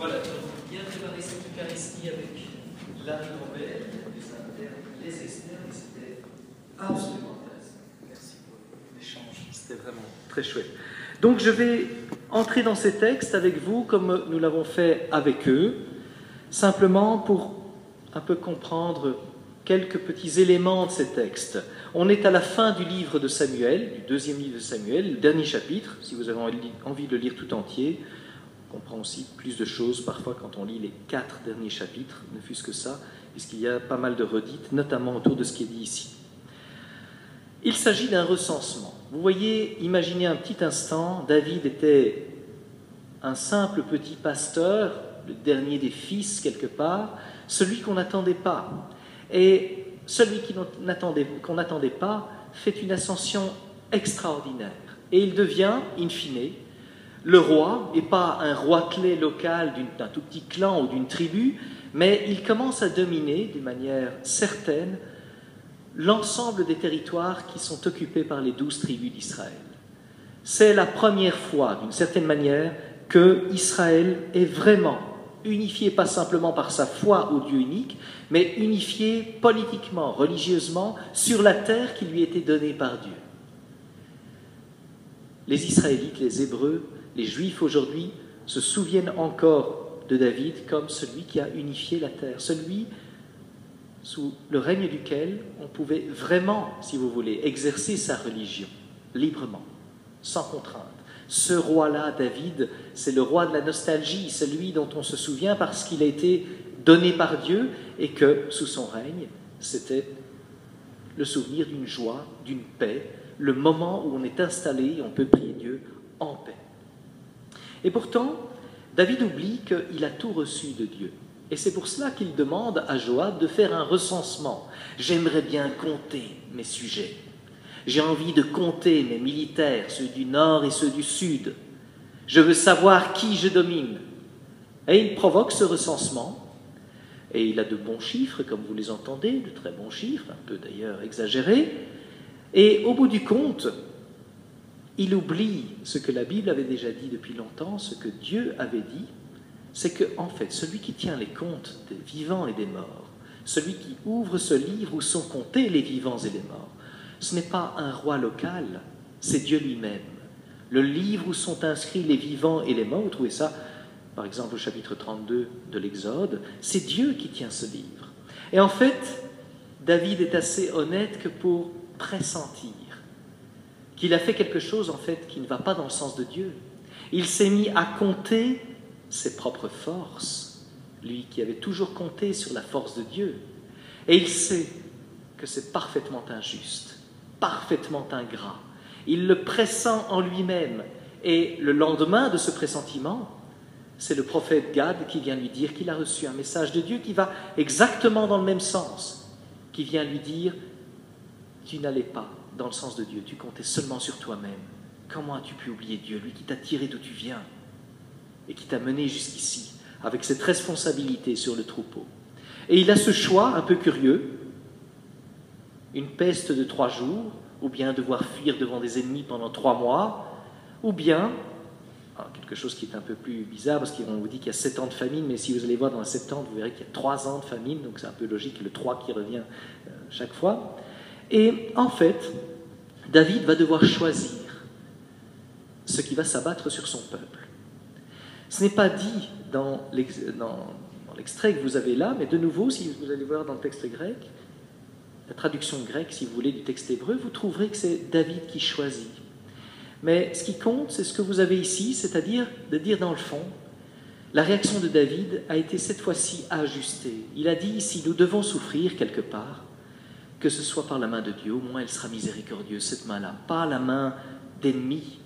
Voilà, donc bien préparer cette Eucharistie avec la ribambelle, les internes, les externes, et c'était absolument intéressant. Merci pour l'échange, c'était vraiment très chouette. Donc je vais entrer dans ces textes avec vous comme nous l'avons fait avec eux, simplement pour un peu comprendre quelques petits éléments de ces textes. On est à la fin du livre de Samuel, du deuxième livre de Samuel, le dernier chapitre, si vous avez envie de le lire tout entier. On comprend aussi plus de choses parfois quand on lit les 4 derniers chapitres, ne fût-ce que ça, puisqu'il y a pas mal de redites, notamment autour de ce qui est dit ici. Il s'agit d'un recensement. Vous voyez, imaginez un petit instant, David était un simple petit pasteur, le dernier des fils quelque part, celui qu'on n'attendait pas. Et celui qu'on n'attendait pas fait une ascension extraordinaire. Et il devient, in fine, le roi, et pas un roi clé local d'un tout petit clan ou d'une tribu, mais il commence à dominer de manière certaine l'ensemble des territoires qui sont occupés par les 12 tribus d'Israël. C'est la première fois, d'une certaine manière, que Israël est vraiment unifié, pas simplement par sa foi au Dieu unique, mais unifié politiquement, religieusement, sur la terre qui lui était donnée par Dieu. Les Israélites, les Hébreux, les Juifs aujourd'hui se souviennent encore de David comme celui qui a unifié la terre, celui sous le règne duquel on pouvait vraiment, si vous voulez, exercer sa religion librement, sans contrainte. Ce roi-là, David, c'est le roi de la nostalgie, celui dont on se souvient parce qu'il a été donné par Dieu et que, sous son règne, c'était le souvenir d'une joie, d'une paix, le moment où on est installé et on peut prier Dieu en paix. Et pourtant, David oublie qu'il a tout reçu de Dieu. Et c'est pour cela qu'il demande à Joab de faire un recensement. J'aimerais bien compter mes sujets. J'ai envie de compter mes militaires, ceux du nord et ceux du sud. Je veux savoir qui je domine. Et il provoque ce recensement. Et il a de bons chiffres, comme vous les entendez, de très bons chiffres, un peu d'ailleurs exagérés. Et au bout du compte, il oublie ce que la Bible avait déjà dit depuis longtemps, ce que Dieu avait dit, c'est que, en fait, celui qui tient les comptes des vivants et des morts, celui qui ouvre ce livre où sont comptés les vivants et les morts, ce n'est pas un roi local, c'est Dieu lui-même. Le livre où sont inscrits les vivants et les morts, vous trouvez ça, par exemple, au chapitre 32 de l'Exode, c'est Dieu qui tient ce livre. Et en fait, David est assez honnête que pour pressentir qu'il a fait quelque chose, en fait, qui ne va pas dans le sens de Dieu. Il s'est mis à compter ses propres forces, lui qui avait toujours compté sur la force de Dieu. Et il sait que c'est parfaitement injuste, parfaitement ingrat. Il le pressent en lui-même. Et le lendemain de ce pressentiment, c'est le prophète Gad qui vient lui dire qu'il a reçu un message de Dieu qui va exactement dans le même sens, qui vient lui dire « Tu n'allais pas dans le sens de Dieu, tu comptais seulement sur toi-même. Comment as-tu pu oublier Dieu, lui qui t'a tiré d'où tu viens et qui t'a mené jusqu'ici, avec cette responsabilité sur le troupeau ?» Et il a ce choix un peu curieux, une peste de 3 jours, ou bien devoir fuir devant des ennemis pendant 3 mois, ou bien, quelque chose qui est un peu plus bizarre, parce qu'on vous dit qu'il y a 7 ans de famine, mais si vous allez voir dans la Septante, vous verrez qu'il y a 3 ans de famine, donc c'est un peu logique, le 3 qui revient chaque fois. Et en fait, David va devoir choisir ce qui va s'abattre sur son peuple. Ce n'est pas dit dans l'extrait que vous avez là, mais de nouveau, si vous allez voir dans le texte grec, la traduction grecque, si vous voulez, du texte hébreu, vous trouverez que c'est David qui choisit. Mais ce qui compte, c'est ce que vous avez ici, c'est-à-dire de dire dans le fond, la réaction de David a été cette fois-ci ajustée. Il a dit, si nous devons souffrir quelque part, que ce soit par la main de Dieu, au moins elle sera miséricordieuse, cette main-là, pas la main d'ennemis,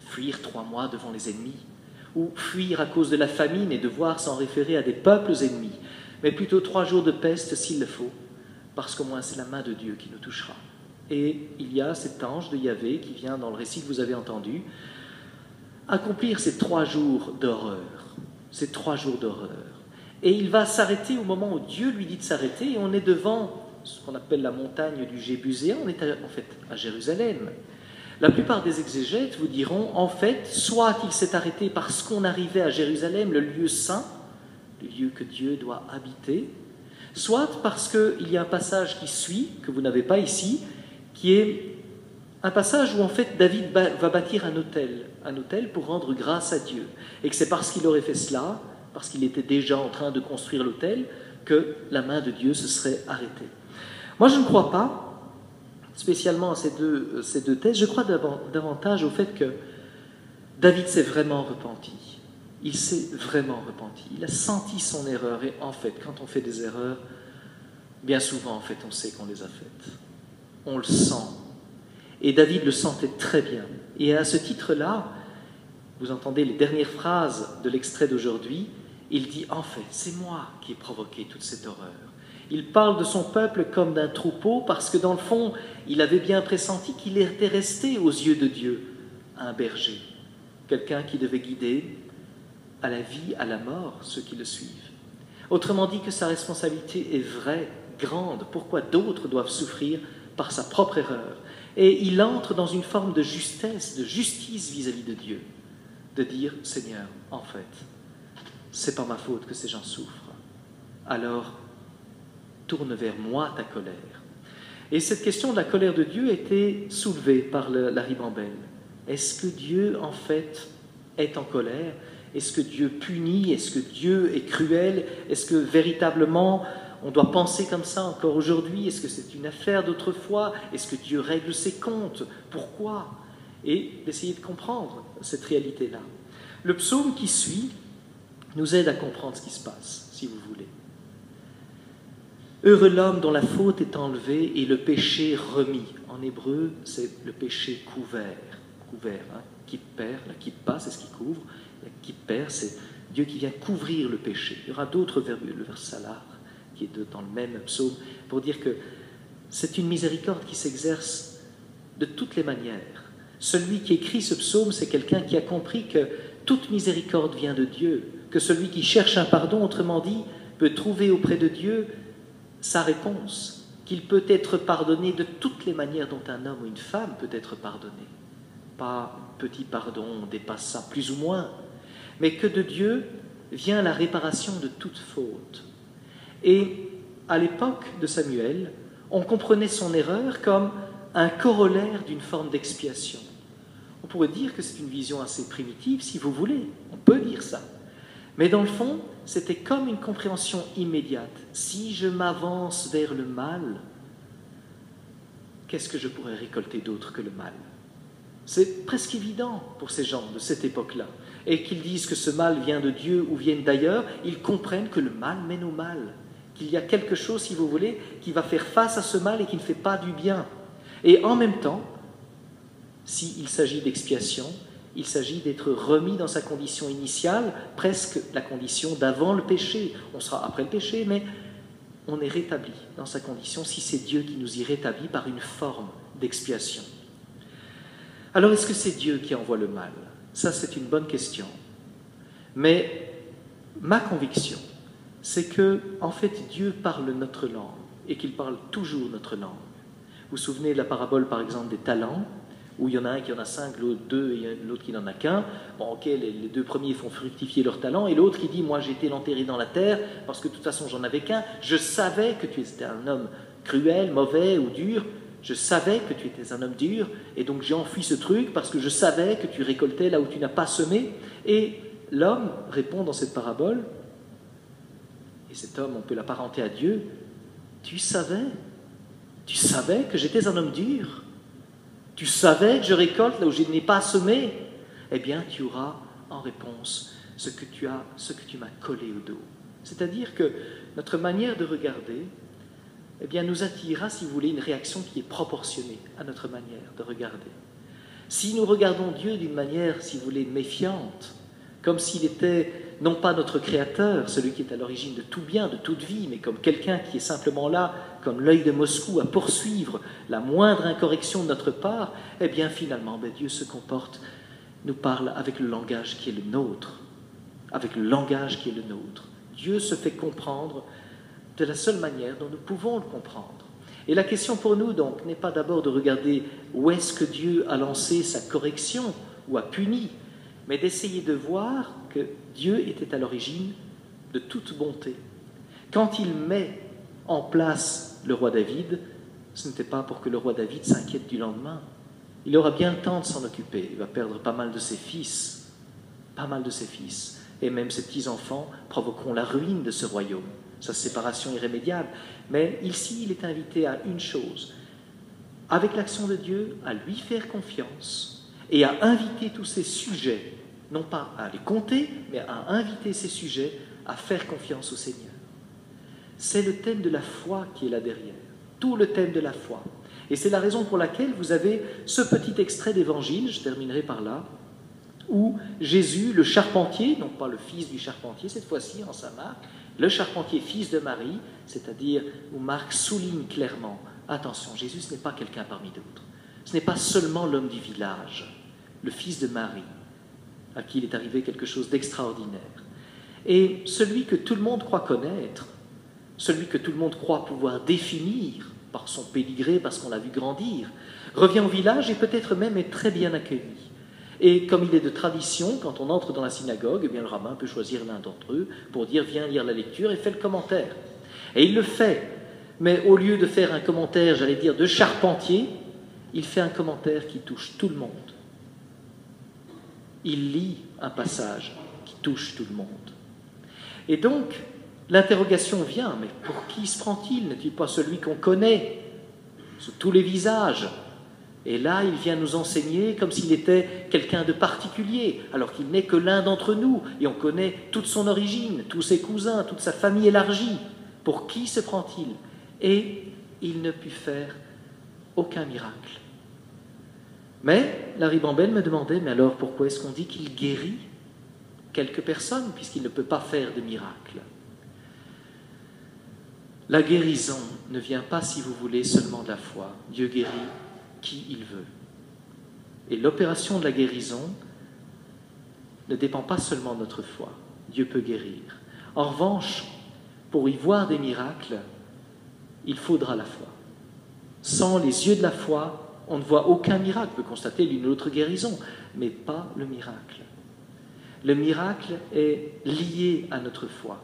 fuir 3 mois devant les ennemis, ou fuir à cause de la famine et devoir s'en référer à des peuples ennemis, mais plutôt 3 jours de peste s'il le faut, parce qu'au moins c'est la main de Dieu qui nous touchera. Et il y a cet ange de Yahvé qui vient dans le récit que vous avez entendu, accomplir ces 3 jours d'horreur, ces 3 jours d'horreur. Et il va s'arrêter au moment où Dieu lui dit de s'arrêter, et on est devant ce qu'on appelle la montagne du Jébuséen, on est en fait à Jérusalem. La plupart des exégètes vous diront, en fait, soit il s'est arrêté parce qu'on arrivait à Jérusalem, le lieu saint, le lieu que Dieu doit habiter, soit parce qu'il y a un passage qui suit, que vous n'avez pas ici, qui est un passage où en fait David va bâtir un autel pour rendre grâce à Dieu. Et que c'est parce qu'il aurait fait cela, parce qu'il était déjà en train de construire l'autel, que la main de Dieu se serait arrêtée. Moi je ne crois pas spécialement à ces deux thèses, je crois davantage au fait que David s'est vraiment repenti. Il s'est vraiment repenti. Il a senti son erreur. Et en fait, quand on fait des erreurs, bien souvent, en fait, on sait qu'on les a faites. On le sent. Et David le sentait très bien. Et à ce titre-là, vous entendez les dernières phrases de l'extrait d'aujourd'hui, il dit, en fait, c'est moi qui ai provoqué toute cette horreur. Il parle de son peuple comme d'un troupeau parce que dans le fond, il avait bien pressenti qu'il était resté aux yeux de Dieu un berger, quelqu'un qui devait guider à la vie, à la mort, ceux qui le suivent. Autrement dit que sa responsabilité est vraie, grande. Pourquoi d'autres doivent souffrir par sa propre erreur? Et il entre dans une forme de justesse, de justice vis-à-vis de Dieu, de dire, Seigneur, en fait, c'est pas ma faute que ces gens souffrent. Alors, tourne vers moi ta colère. Et cette question de la colère de Dieu était soulevée par la ribambelle. Est-ce que Dieu, en fait, est en colère? Est-ce que Dieu punit? Est-ce que Dieu est cruel? Est-ce que véritablement on doit penser comme ça encore aujourd'hui? Est-ce que c'est une affaire d'autrefois? Est-ce que Dieu règle ses comptes? Pourquoi? Et d'essayer de comprendre cette réalité-là. Le psaume qui suit nous aide à comprendre ce qui se passe, si vous voulez. Heureux l'homme dont la faute est enlevée et le péché remis. En hébreu, c'est le péché couvert. Couvert, hein? Kipper, la kippa, c'est ce qui couvre. La kipper, c'est Dieu qui vient couvrir le péché. Il y aura d'autres verbes, le vers salar, qui est dans le même psaume, pour dire que c'est une miséricorde qui s'exerce de toutes les manières. Celui qui écrit ce psaume, c'est quelqu'un qui a compris que toute miséricorde vient de Dieu, que celui qui cherche un pardon, autrement dit, peut trouver auprès de Dieu sa réponse, qu'il peut être pardonné de toutes les manières dont un homme ou une femme peut être pardonné. Pas un petit pardon, on dépasse ça plus ou moins, mais que de Dieu vient la réparation de toute faute. Et à l'époque de Samuel, on comprenait son erreur comme un corollaire d'une forme d'expiation. On pourrait dire que c'est une vision assez primitive, si vous voulez, on peut dire ça. Mais dans le fond, c'était comme une compréhension immédiate. Si je m'avance vers le mal, qu'est-ce que je pourrais récolter d'autre que le mal? C'est presque évident pour ces gens de cette époque-là. Et qu'ils disent que ce mal vient de Dieu ou vient d'ailleurs, ils comprennent que le mal mène au mal. Qu'il y a quelque chose, si vous voulez, qui va faire face à ce mal et qui ne fait pas du bien. Et en même temps, s'il s'agit d'expiation, il s'agit d'être remis dans sa condition initiale, presque la condition d'avant le péché. On sera après le péché, mais on est rétabli dans sa condition si c'est Dieu qui nous y rétablit par une forme d'expiation. Alors, est-ce que c'est Dieu qui envoie le mal? Ça, c'est une bonne question. Mais ma conviction, c'est que, en fait, Dieu parle notre langue et qu'il parle toujours notre langue. Vous vous souvenez de la parabole, par exemple, des talents, où il y en a un qui en a 5, l'autre 2 et l'autre qui n'en a qu'un. Bon, ok, les 2 premiers font fructifier leur talent, et l'autre qui dit, moi j'ai été l'enterrer dans la terre, parce que de toute façon j'en avais qu'un, je savais que tu étais un homme cruel, mauvais ou dur, je savais que tu étais un homme dur, et donc j'ai enfui ce truc, parce que je savais que tu récoltais là où tu n'as pas semé. Et l'homme répond dans cette parabole, et cet homme, on peut l'apparenter à Dieu, tu savais que j'étais un homme dur? Tu savais que je récolte là où je n'ai pas semé? Eh bien, tu auras en réponse ce que tu m'as collé au dos. C'est-à-dire que notre manière de regarder, eh bien, nous attirera, si vous voulez, une réaction qui est proportionnée à notre manière de regarder. Si nous regardons Dieu d'une manière, si vous voulez, méfiante, comme s'il était non pas notre Créateur, celui qui est à l'origine de tout bien, de toute vie, mais comme quelqu'un qui est simplement là, comme l'œil de Moscou, à poursuivre la moindre incorrection de notre part, eh bien finalement, Dieu se comporte, nous parle avec le langage qui est le nôtre, avec le langage qui est le nôtre. Dieu se fait comprendre de la seule manière dont nous pouvons le comprendre. Et la question pour nous, donc, n'est pas d'abord de regarder où est-ce que Dieu a lancé sa correction ou a puni, mais d'essayer de voir que Dieu était à l'origine de toute bonté. Quand il met en place le roi David, ce n'était pas pour que le roi David s'inquiète du lendemain. Il aura bien le temps de s'en occuper. Il va perdre pas mal de ses fils, et même ses petits-enfants provoqueront la ruine de ce royaume, sa séparation irrémédiable. Mais ici, il est invité à une chose, avec l'action de Dieu, à lui faire confiance et à inviter tous ses sujets, non pas à les compter, mais à inviter ses sujets à faire confiance au Seigneur. C'est le thème de la foi qui est là derrière, tout le thème de la foi. Et c'est la raison pour laquelle vous avez ce petit extrait d'évangile, je terminerai par là, où Jésus, le charpentier, non pas le fils du charpentier, cette fois-ci en Saint Marc, le charpentier fils de Marie, c'est-à-dire où Marc souligne clairement, attention, Jésus ce n'est pas quelqu'un parmi d'autres, ce n'est pas seulement l'homme du village, le fils de Marie, à qui il est arrivé quelque chose d'extraordinaire. Et celui que tout le monde croit connaître, celui que tout le monde croit pouvoir définir par son pédigré, parce qu'on l'a vu grandir, revient au village et peut-être même est très bien accueilli. Et comme il est de tradition, quand on entre dans la synagogue, eh bien le rabbin peut choisir l'un d'entre eux pour dire « viens lire la lecture » et fait le commentaire. Et il le fait, mais au lieu de faire un commentaire, j'allais dire, de charpentier, il fait un commentaire qui touche tout le monde. Il lit un passage qui touche tout le monde. Et donc, l'interrogation vient, mais pour qui se prend-il? N'est-il pas celui qu'on connaît, sous tous les visages? Et là, il vient nous enseigner comme s'il était quelqu'un de particulier, alors qu'il n'est que l'un d'entre nous, et on connaît toute son origine, tous ses cousins, toute sa famille élargie. Pour qui se prend-il? Et il ne put faire aucun miracle. Mais la ribambelle me demandait, mais alors pourquoi est-ce qu'on dit qu'il guérit quelques personnes, puisqu'il ne peut pas faire de miracle? La guérison ne vient pas, si vous voulez, seulement de la foi. Dieu guérit qui il veut. Et l'opération de la guérison ne dépend pas seulement de notre foi. Dieu peut guérir. En revanche, pour y voir des miracles, il faudra la foi. Sans les yeux de la foi, on ne voit aucun miracle. On peut constater l'une ou l'autre guérison, mais pas le miracle. Le miracle est lié à notre foi.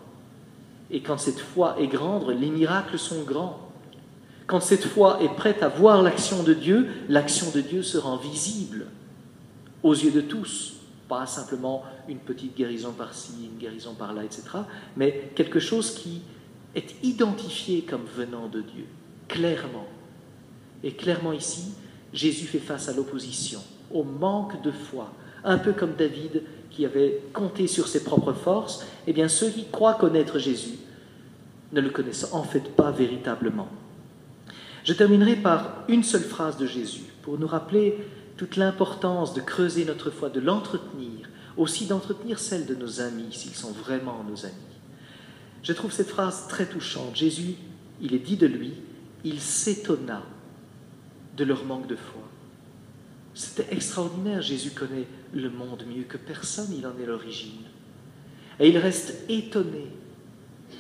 Et quand cette foi est grande, les miracles sont grands. Quand cette foi est prête à voir l'action de Dieu se rend visible aux yeux de tous. Pas simplement une petite guérison par-ci, une guérison par-là, etc. Mais quelque chose qui est identifié comme venant de Dieu, clairement. Et clairement ici, Jésus fait face à l'opposition, au manque de foi. Un peu comme David qui avait compté sur ses propres forces, eh bien ceux qui croient connaître Jésus ne le connaissent en fait pas véritablement. Je terminerai par une seule phrase de Jésus pour nous rappeler toute l'importance de creuser notre foi, de l'entretenir, aussi d'entretenir celle de nos amis, s'ils sont vraiment nos amis. Je trouve cette phrase très touchante. Jésus, il est dit de lui, il s'étonna de leur manque de foi. C'était extraordinaire, Jésus connaît le monde mieux que personne, il en est l'origine. Et il reste étonné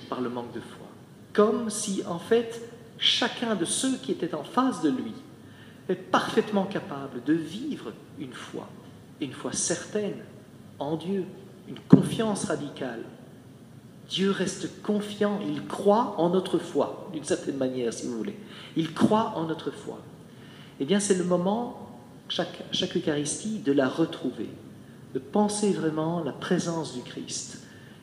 par le manque de foi, comme si en fait chacun de ceux qui étaient en face de lui est parfaitement capable de vivre une foi certaine en Dieu, une confiance radicale. Dieu reste confiant, il croit en notre foi, d'une certaine manière si vous voulez. Il croit en notre foi. Eh bien c'est le moment, chaque Eucharistie, de la retrouver, de penser vraiment la présence du Christ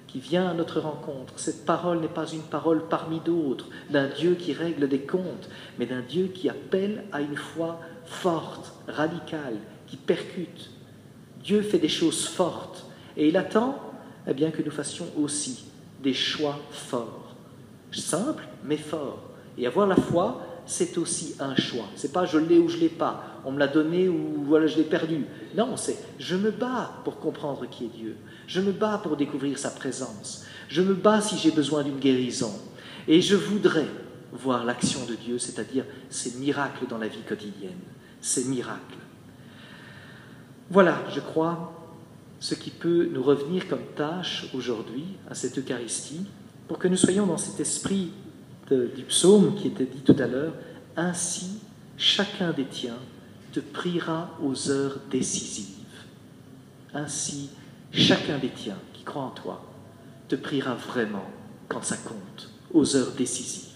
qui vient à notre rencontre. Cette parole n'est pas une parole parmi d'autres, d'un Dieu qui règle des comptes, mais d'un Dieu qui appelle à une foi forte, radicale, qui percute. Dieu fait des choses fortes, et il attend eh bien, que nous fassions aussi des choix forts, simples mais forts. Et avoir la foi, c'est aussi un choix. C'est pas je l'ai ou je l'ai pas, on me l'a donné ou voilà je l'ai perdu. Non, c'est je me bats pour comprendre qui est Dieu. Je me bats pour découvrir sa présence. Je me bats si j'ai besoin d'une guérison. Et je voudrais voir l'action de Dieu, c'est-à-dire ces miracles dans la vie quotidienne. Ces miracles. Voilà, je crois, ce qui peut nous revenir comme tâche aujourd'hui à cette Eucharistie, pour que nous soyons dans cet esprit du psaume qui était dit tout à l'heure, ainsi chacun des tiens te priera aux heures décisives. Ainsi chacun des tiens qui croit en toi te priera vraiment quand ça compte, aux heures décisives.